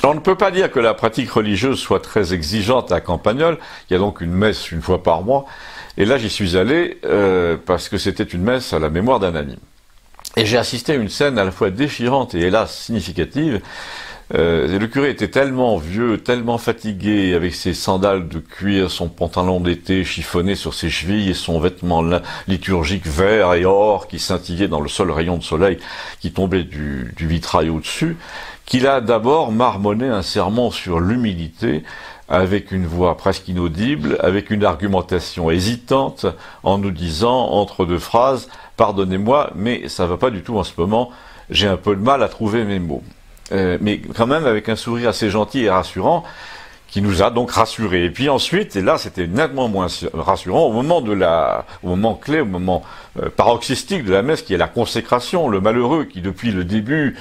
On ne peut pas dire que la pratique religieuse soit très exigeante à Campagnole. Il y a donc une messe une fois par mois. Et là, j'y suis allé parce que c'était une messe à la mémoire d'un ami. Et j'ai assisté à une scène à la fois déchirante et hélas significative. Le curé était tellement vieux, tellement fatigué, avec ses sandales de cuir, son pantalon d'été chiffonné sur ses chevilles et son vêtement liturgique vert et or qui scintillait dans le seul rayon de soleil qui tombait du vitrail au-dessus, qu'il a d'abord marmonné un sermon sur l'humilité, avec une voix presque inaudible, avec une argumentation hésitante, en nous disant, entre deux phrases, « Pardonnez-moi, mais ça va pas du tout en ce moment, j'ai un peu de mal à trouver mes mots. » Mais quand même avec un sourire assez gentil et rassurant, qui nous a donc rassurés. Et puis ensuite, et là c'était nettement moins rassurant, au moment clé, au moment paroxystique de la messe, qui est la consécration, le malheureux qui depuis le début,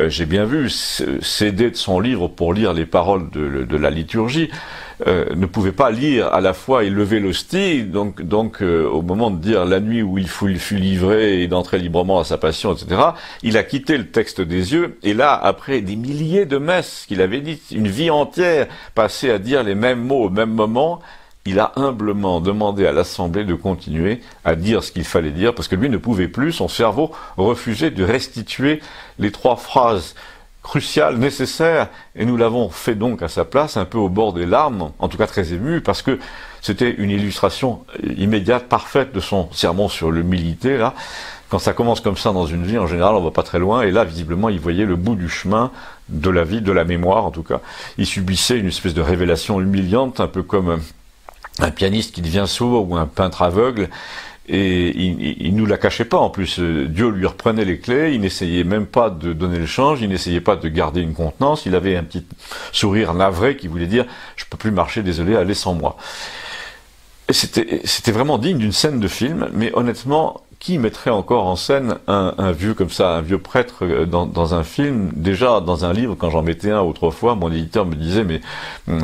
j'ai bien vu, cédait de son livre pour lire les paroles de la liturgie, ne pouvait pas lire à la fois et lever l'hostie, donc au moment de dire la nuit où il fut livré et d'entrer librement à sa passion, etc., il a quitté le texte des yeux, et là, après des milliers de messes qu'il avait dites, une vie entière passée à dire les mêmes mots au même moment, il a humblement demandé à l'Assemblée de continuer à dire ce qu'il fallait dire, parce que lui ne pouvait plus, son cerveau refusait de restituer les 3 phrases cruciales, nécessaires, et nous l'avons fait donc à sa place, un peu au bord des larmes, en tout cas très ému, parce que c'était une illustration immédiate, parfaite de son sermon sur l'humilité, là. Quand ça commence comme ça dans une vie, en général, on va pas très loin, et là, visiblement, il voyait le bout du chemin de la vie, de la mémoire, en tout cas. Il subissait une espèce de révélation humiliante, un peu comme un pianiste qui devient sourd ou un peintre aveugle, et il nous la cachait pas en plus. Dieu lui reprenait les clés, il n'essayait même pas de donner le change, il n'essayait pas de garder une contenance, il avait un petit sourire navré qui voulait dire « je peux plus marcher, désolé, allez sans moi ». C'était vraiment digne d'une scène de film, mais honnêtement, qui mettrait encore en scène un vieux comme ça, un vieux prêtre dans un film? Déjà, dans un livre, quand j'en mettais un autrefois, mon éditeur me disait « mais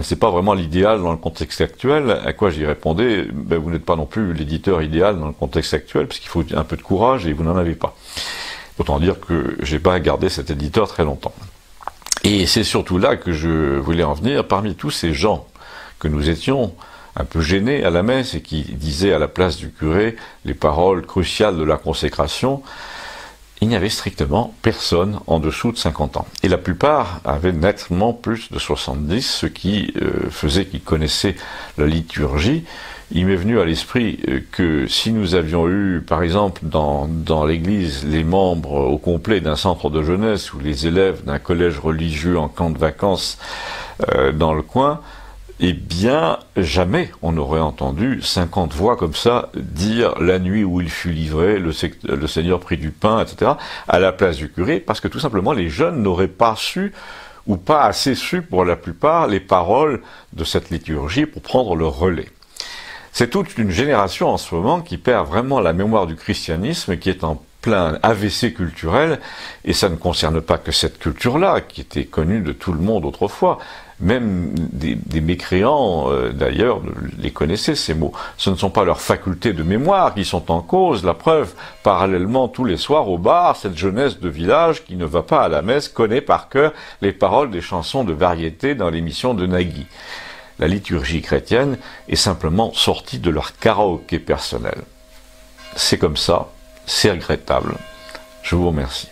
c'est pas vraiment l'idéal dans le contexte actuel », à quoi j'y répondais « ben, vous n'êtes pas non plus l'éditeur idéal dans le contexte actuel, parce qu'il faut un peu de courage et vous n'en avez pas ». Autant dire que j'ai pas gardé cet éditeur très longtemps. Et c'est surtout là que je voulais en venir, parmi tous ces gens que nous étions, un peu gêné à la messe et qui disait à la place du curé les paroles cruciales de la consécration, il n'y avait strictement personne en dessous de 50 ans. Et la plupart avaient nettement plus de 70, ce qui faisait qu'ils connaissaient la liturgie. Il m'est venu à l'esprit que si nous avions eu, par exemple, dans l'église, les membres au complet d'un centre de jeunesse ou les élèves d'un collège religieux en camp de vacances dans le coin, eh bien, jamais on n'aurait entendu 50 voix comme ça dire la nuit où il fut livré, le Seigneur prit du pain, etc., à la place du curé, parce que tout simplement les jeunes n'auraient pas su, ou pas assez su pour la plupart, les paroles de cette liturgie pour prendre le relais. C'est toute une génération en ce moment qui perd vraiment la mémoire du christianisme, qui est en plein AVC culturel, et ça ne concerne pas que cette culture-là, qui était connue de tout le monde autrefois. Même des mécréants, d'ailleurs, les connaissaient ces mots. Ce ne sont pas leurs facultés de mémoire qui sont en cause. La preuve, parallèlement, tous les soirs au bar, cette jeunesse de village qui ne va pas à la messe connaît par cœur les paroles des chansons de variété dans l'émission de Nagui. La liturgie chrétienne est simplement sortie de leur karaoké personnel. C'est comme ça, c'est regrettable. Je vous remercie.